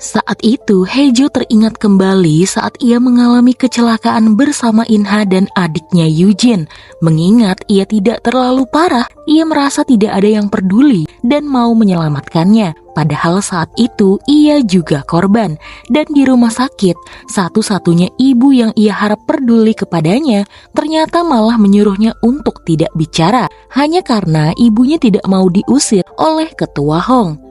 Saat itu, Haejo teringat kembali saat ia mengalami kecelakaan bersama Inha dan adiknya Yujin. Mengingat ia tidak terlalu parah, ia merasa tidak ada yang peduli dan mau menyelamatkannya. Padahal saat itu ia juga korban. Dan di rumah sakit, satu-satunya ibu yang ia harap peduli kepadanya ternyata malah menyuruhnya untuk tidak bicara, hanya karena ibunya tidak mau diusir oleh ketua Hong.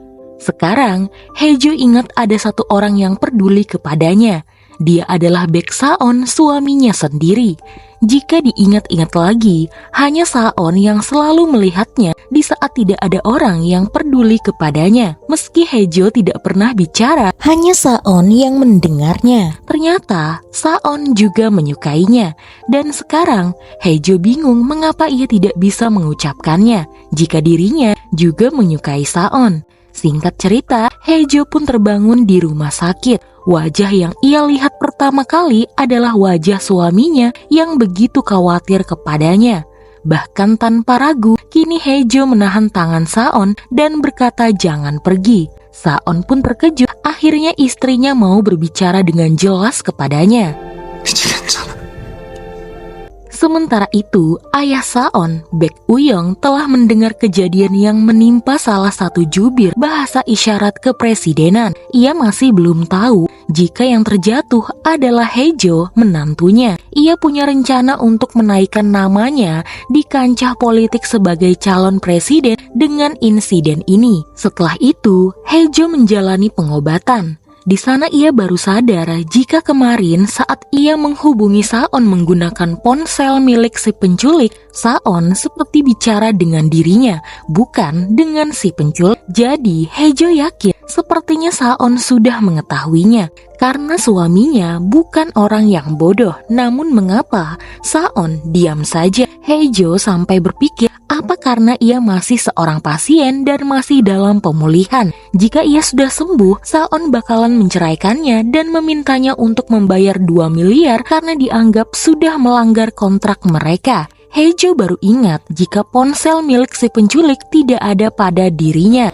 Sekarang, Haejo ingat ada satu orang yang peduli kepadanya. Dia adalah Baek Saon, suaminya sendiri. Jika diingat-ingat lagi, hanya Saon yang selalu melihatnya di saat tidak ada orang yang peduli kepadanya. Meski Haejo tidak pernah bicara, hanya Saon yang mendengarnya. Ternyata, Saon juga menyukainya. Dan sekarang, Haejo bingung mengapa ia tidak bisa mengucapkannya, jika dirinya juga menyukai Saon. Singkat cerita, Haejo pun terbangun di rumah sakit. Wajah yang ia lihat pertama kali adalah wajah suaminya yang begitu khawatir kepadanya. Bahkan tanpa ragu, kini Haejo menahan tangan Saon dan berkata jangan pergi. Saon pun terkejut, akhirnya istrinya mau berbicara dengan jelas kepadanya. Sementara itu, ayah Saon, Baek Uyong, telah mendengar kejadian yang menimpa salah satu jubir bahasa isyarat kepresidenan. Ia masih belum tahu jika yang terjatuh adalah Haejo, menantunya. Ia punya rencana untuk menaikkan namanya di kancah politik sebagai calon presiden dengan insiden ini. Setelah itu, Haejo menjalani pengobatan. Di sana ia baru sadar jika kemarin saat ia menghubungi Saon menggunakan ponsel milik si penculik, Saon seperti bicara dengan dirinya, bukan dengan si penculik. Jadi Haejo yakin sepertinya Saon sudah mengetahuinya, karena suaminya bukan orang yang bodoh. Namun mengapa Saon diam saja? Haejo sampai berpikir, apa karena ia masih seorang pasien dan masih dalam pemulihan? Jika ia sudah sembuh, Saon bakalan menceraikannya dan memintanya untuk membayar 2 miliar karena dianggap sudah melanggar kontrak mereka. Haejo baru ingat jika ponsel milik si penculik tidak ada pada dirinya.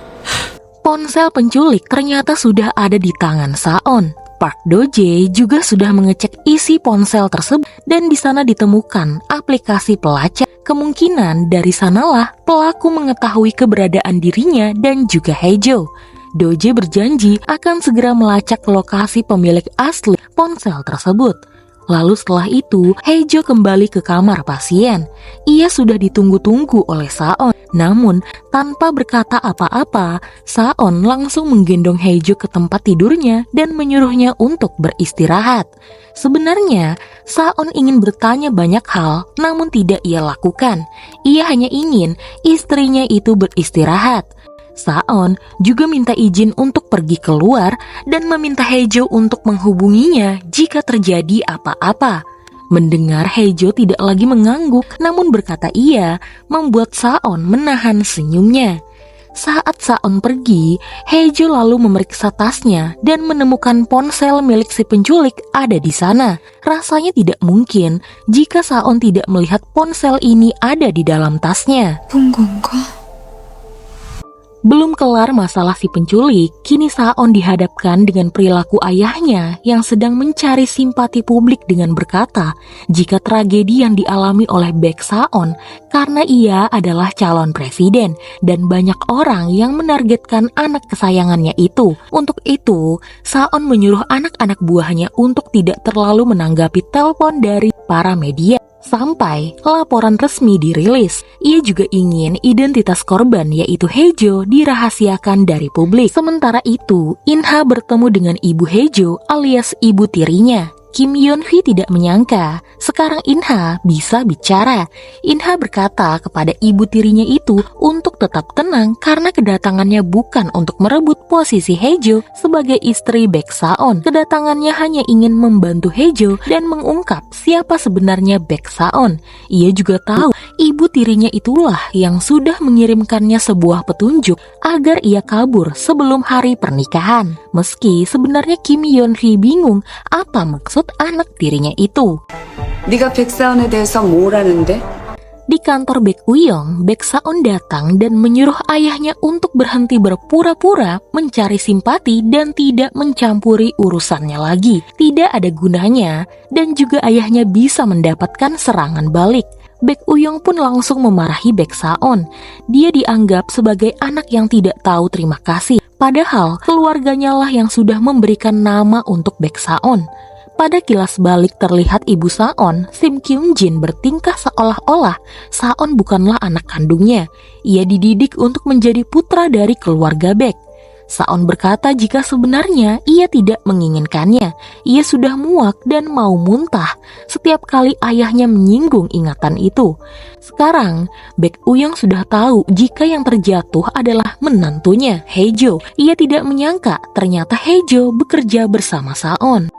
Ponsel penculik ternyata sudah ada di tangan Saon. Park Do-jae juga sudah mengecek isi ponsel tersebut dan di sana ditemukan aplikasi pelacak. Kemungkinan dari sanalah pelaku mengetahui keberadaan dirinya dan juga Haejo. Do-jae berjanji akan segera melacak lokasi pemilik asli ponsel tersebut. Lalu setelah itu, Haejo kembali ke kamar pasien. Ia sudah ditunggu-tunggu oleh Saon. Namun, tanpa berkata apa-apa, Saon langsung menggendong Haejo ke tempat tidurnya dan menyuruhnya untuk beristirahat. Sebenarnya, Saon ingin bertanya banyak hal, namun tidak ia lakukan. Ia hanya ingin istrinya itu beristirahat. Saon juga minta izin untuk pergi keluar dan meminta Haejo untuk menghubunginya jika terjadi apa-apa. Mendengar Haejo tidak lagi mengangguk namun berkata iya, membuat Saon menahan senyumnya. Saat Saon pergi, Haejo lalu memeriksa tasnya dan menemukan ponsel milik si penculik ada di sana. Rasanya tidak mungkin jika Saon tidak melihat ponsel ini ada di dalam tasnya. Belum kelar masalah si penculik, kini Saon dihadapkan dengan perilaku ayahnya yang sedang mencari simpati publik dengan berkata jika tragedi yang dialami oleh Baek Saon karena ia adalah calon presiden dan banyak orang yang menargetkan anak kesayangannya itu. Untuk itu, Saon menyuruh anak-anak buahnya untuk tidak terlalu menanggapi telepon dari para media. Sampai laporan resmi dirilis. Ia juga ingin identitas korban yaitu Haejo dirahasiakan dari publik. Sementara itu, Inha bertemu dengan ibu Haejo alias ibu tirinya. Kim Yeon-hwi tidak menyangka sekarang Inha bisa bicara. Inha berkata kepada ibu tirinya itu untuk tetap tenang karena kedatangannya bukan untuk merebut posisi Haejo sebagai istri Baek Saon. Kedatangannya hanya ingin membantu Haejo dan mengungkap siapa sebenarnya Baek Saon. Ia juga tahu ibu tirinya itulah yang sudah mengirimkannya sebuah petunjuk agar ia kabur sebelum hari pernikahan. Meski sebenarnya Kim Yeon-hwi bingung apa maksud anak tirinya itu. 네가 백사원에 대해서 뭘 아는데? Di kantor Baek Uyong, Baek Saon datang dan menyuruh ayahnya untuk berhenti berpura-pura mencari simpati dan tidak mencampuri urusannya lagi. Tidak ada gunanya, dan juga ayahnya bisa mendapatkan serangan balik. Baek Uyong pun langsung memarahi Baek Saon. Dia dianggap sebagai anak yang tidak tahu terima kasih, padahal keluarganya lah yang sudah memberikan nama untuk Baek Saon. Pada kilas balik terlihat ibu Saon, Sim Kyung Jin, bertingkah seolah-olah Saon bukanlah anak kandungnya. Ia dididik untuk menjadi putra dari keluarga Baek. Saon berkata jika sebenarnya ia tidak menginginkannya. Ia sudah muak dan mau muntah setiap kali ayahnya menyinggung ingatan itu. Sekarang, Baek Uyong sudah tahu jika yang terjatuh adalah menantunya, Haejo. Ia tidak menyangka ternyata Haejo bekerja bersama Saon.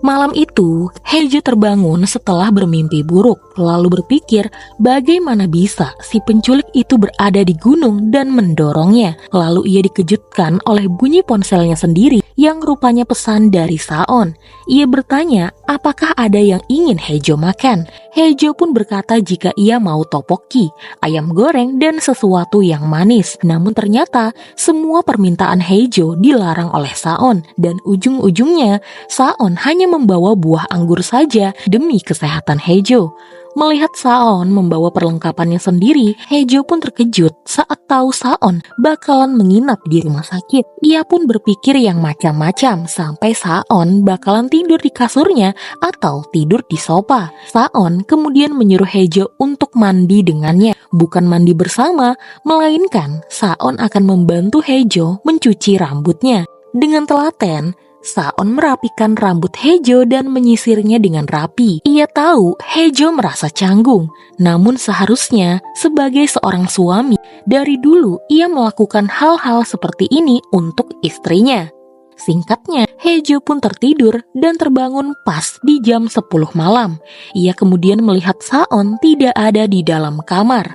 Malam itu, Haejo terbangun setelah bermimpi buruk, lalu berpikir bagaimana bisa si penculik itu berada di gunung dan mendorongnya. Lalu ia dikejutkan oleh bunyi ponselnya sendiri yang rupanya pesan dari Saon. Ia bertanya apakah ada yang ingin Haejo makan. Haejo pun berkata jika ia mau tteokbokki, ayam goreng dan sesuatu yang manis. Namun ternyata semua permintaan Haejo dilarang oleh Saon, dan ujung-ujungnya Saon hanya membawa buah anggur saja demi kesehatan Haejo. Melihat Saon membawa perlengkapannya sendiri, Haejo pun terkejut saat tahu Saon bakalan menginap di rumah sakit. Ia pun berpikir yang macam-macam sampai Saon bakalan tidur di kasurnya atau tidur di sofa. Saon kemudian menyuruh Haejo untuk mandi dengannya. Bukan mandi bersama, melainkan Saon akan membantu Haejo mencuci rambutnya. Dengan telaten, Saon merapikan rambut Haejo dan menyisirnya dengan rapi. Ia tahu Haejo merasa canggung, namun seharusnya sebagai seorang suami, dari dulu ia melakukan hal-hal seperti ini untuk istrinya. Singkatnya, Haejo pun tertidur dan terbangun pas di jam 10 malam. Ia kemudian melihat Saon tidak ada di dalam kamar.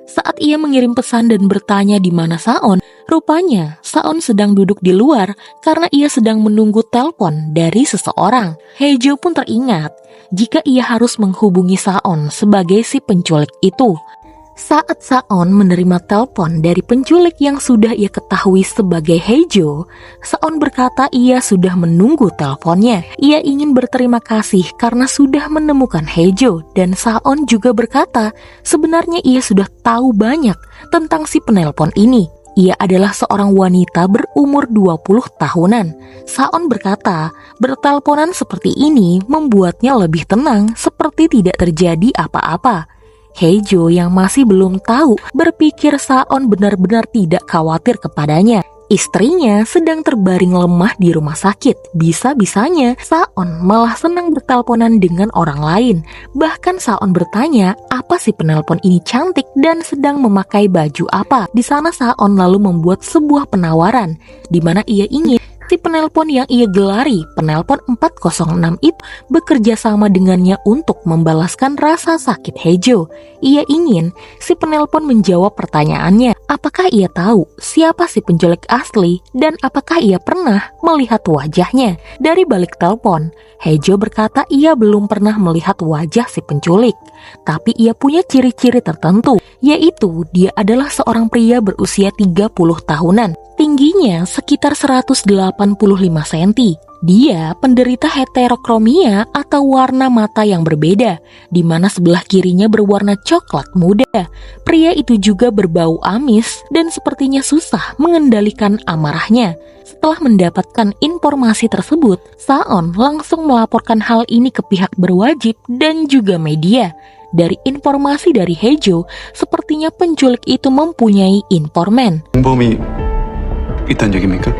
Saat ia mengirim pesan dan bertanya di mana Saon, rupanya Saon sedang duduk di luar karena ia sedang menunggu telepon dari seseorang. Haejo pun teringat jika ia harus menghubungi Saon sebagai si penculik itu. Saat Saon menerima telepon dari penculik yang sudah ia ketahui sebagai Haejo, Saon berkata ia sudah menunggu teleponnya. Ia ingin berterima kasih karena sudah menemukan Haejo, dan Saon juga berkata sebenarnya ia sudah tahu banyak tentang si penelpon ini. Ia adalah seorang wanita berumur 20 tahunan. Saon berkata, berteleponan seperti ini membuatnya lebih tenang seperti tidak terjadi apa-apa. Haejo yang masih belum tahu berpikir Saon benar-benar tidak khawatir kepadanya. Istrinya sedang terbaring lemah di rumah sakit. Bisa-bisanya Saon malah senang berteleponan dengan orang lain. Bahkan Saon bertanya apa si penelpon ini cantik dan sedang memakai baju apa. Di sana Saon lalu membuat sebuah penawaran di mana ia ingin si penelpon yang ia gelari penelpon 406 itu bekerja sama dengannya untuk membalaskan rasa sakit Haejo. Ia ingin si penelpon menjawab pertanyaannya, apakah ia tahu siapa si penculik asli dan apakah ia pernah melihat wajahnya. Dari balik telepon, Haejo berkata ia belum pernah melihat wajah si penculik, tapi ia punya ciri-ciri tertentu, yaitu dia adalah seorang pria berusia 30 tahunan. Tingginya sekitar 185 cm. Dia penderita heterokromia atau warna mata yang berbeda, di mana sebelah kirinya berwarna coklat muda. Pria itu juga berbau amis dan sepertinya susah mengendalikan amarahnya. Setelah mendapatkan informasi tersebut, Saon langsung melaporkan hal ini ke pihak berwajib dan juga media. Dari informasi dari Haejo, sepertinya penculik itu mempunyai informan. 있단 얘기입니까?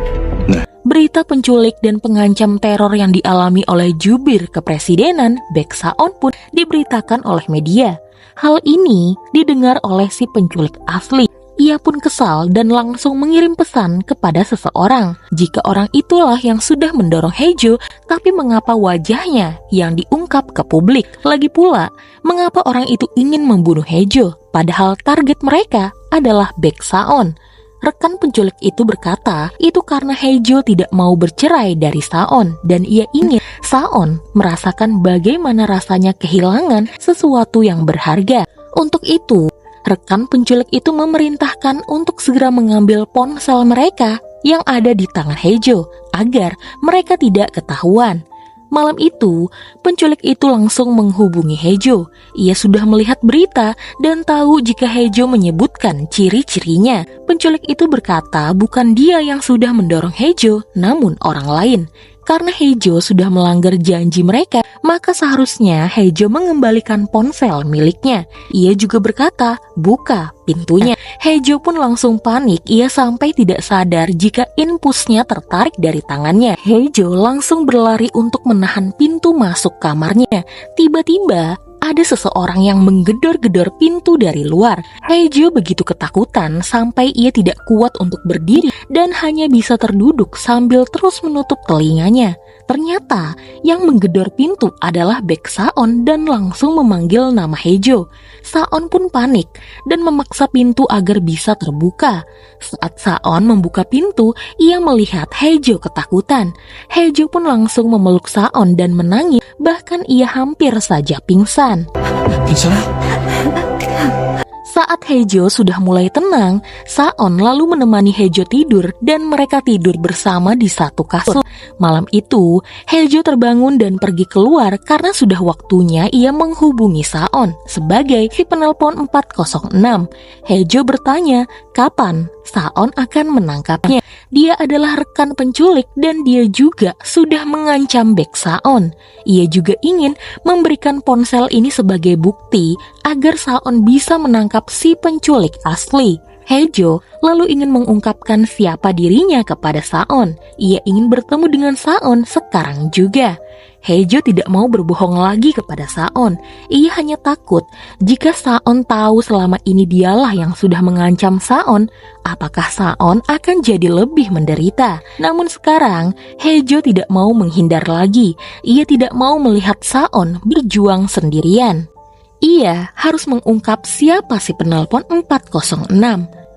네. Berita penculik dan pengancam teror yang dialami oleh jubir kepresidenan Baek Saon pun diberitakan oleh media. Hal ini didengar oleh si penculik asli. Ia pun kesal dan langsung mengirim pesan kepada seseorang. Jika orang itulah yang sudah mendorong Haejo, tapi mengapa wajahnya yang diungkap ke publik? Lagi pula, mengapa orang itu ingin membunuh Haejo? Padahal target mereka adalah Baek Saon. Rekan penculik itu berkata, itu karena Haejo tidak mau bercerai dari Saon dan ia ingin Saon merasakan bagaimana rasanya kehilangan sesuatu yang berharga. Untuk itu, rekan penculik itu memerintahkan untuk segera mengambil ponsel mereka yang ada di tangan Haejo agar mereka tidak ketahuan. Malam itu, penculik itu langsung menghubungi Haejo. Ia sudah melihat berita dan tahu jika Haejo menyebutkan ciri-cirinya. Penculik itu berkata bukan dia yang sudah mendorong Haejo, namun orang lain. Karena Haejo sudah melanggar janji mereka, maka seharusnya Haejo mengembalikan ponsel miliknya. Ia juga berkata, buka pintunya. Haejo pun langsung panik, ia sampai tidak sadar jika infusnya tertarik dari tangannya. Haejo langsung berlari untuk menahan pintu masuk kamarnya. Tiba-tiba, ada seseorang yang menggedor-gedor pintu dari luar. Haejo begitu ketakutan sampai ia tidak kuat untuk berdiri dan hanya bisa terduduk sambil terus menutup telinganya. Ternyata yang menggedor pintu adalah Baek Saon dan langsung memanggil nama Haejo. Saon pun panik dan memaksa pintu agar bisa terbuka. Saat Saon membuka pintu, ia melihat Haejo ketakutan. Haejo pun langsung memeluk Saon dan menangis, bahkan ia hampir saja pingsan. 괜찮아? Saat Haejo sudah mulai tenang, Saon lalu menemani Haejo tidur dan mereka tidur bersama di satu kasur. Malam itu, Haejo terbangun dan pergi keluar karena sudah waktunya ia menghubungi Saon sebagai si penelpon 406. Haejo bertanya, kapan Saon akan menangkapnya? Dia adalah rekan penculik dan dia juga sudah mengancam Baek Saon. Ia juga ingin memberikan ponsel ini sebagai bukti agar Saon bisa menangkap si penculik asli. Haejo lalu ingin mengungkapkan siapa dirinya kepada Saon. Ia ingin bertemu dengan Saon sekarang juga. Haejo tidak mau berbohong lagi kepada Saon. Ia hanya takut jika Saon tahu selama ini dialah yang sudah mengancam Saon, apakah Saon akan jadi lebih menderita. Namun sekarang, Haejo tidak mau menghindar lagi. Ia tidak mau melihat Saon berjuang sendirian. Ia harus mengungkap siapa si penelpon 406.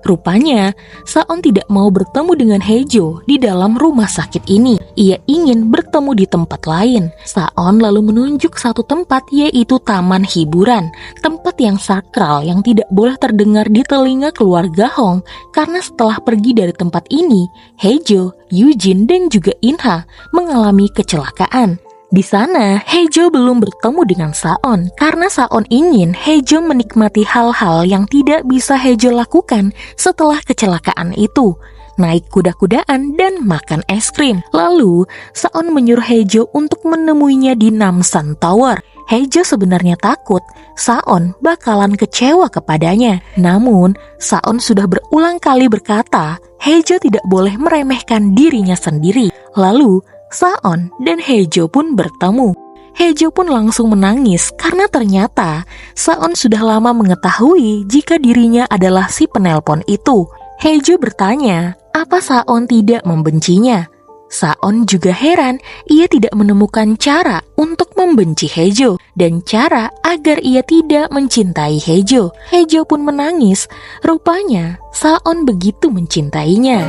Rupanya, Saon tidak mau bertemu dengan Haejo di dalam rumah sakit ini. Ia ingin bertemu di tempat lain. Saon lalu menunjuk satu tempat, yaitu taman hiburan. Tempat yang sakral yang tidak boleh terdengar di telinga keluarga Hong. Karena setelah pergi dari tempat ini, Haejo, Yujin, dan juga Inha mengalami kecelakaan. Di sana, Haejo belum bertemu dengan Saon karena Saon ingin Haejo menikmati hal-hal yang tidak bisa Haejo lakukan setelah kecelakaan itu. Naik kuda-kudaan dan makan es krim. Lalu, Saon menyuruh Haejo untuk menemuinya di Namsan Tower. Haejo sebenarnya takut Saon bakalan kecewa kepadanya. Namun, Saon sudah berulang kali berkata, Haejo tidak boleh meremehkan dirinya sendiri. Lalu, Saon dan Haejo pun bertemu. Haejo pun langsung menangis karena ternyata Saon sudah lama mengetahui jika dirinya adalah si penelpon itu. Haejo bertanya, apa Saon tidak membencinya? Saon juga heran, ia tidak menemukan cara untuk membenci Haejo dan cara agar ia tidak mencintai Haejo. Haejo pun menangis, rupanya Saon begitu mencintainya.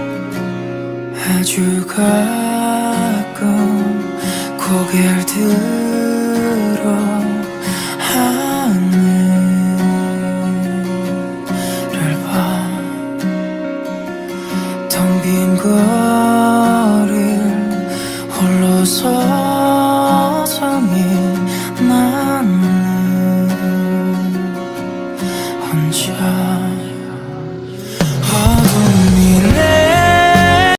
고개를 들어 하늘을 봐 텅 빈 거리를 홀로 서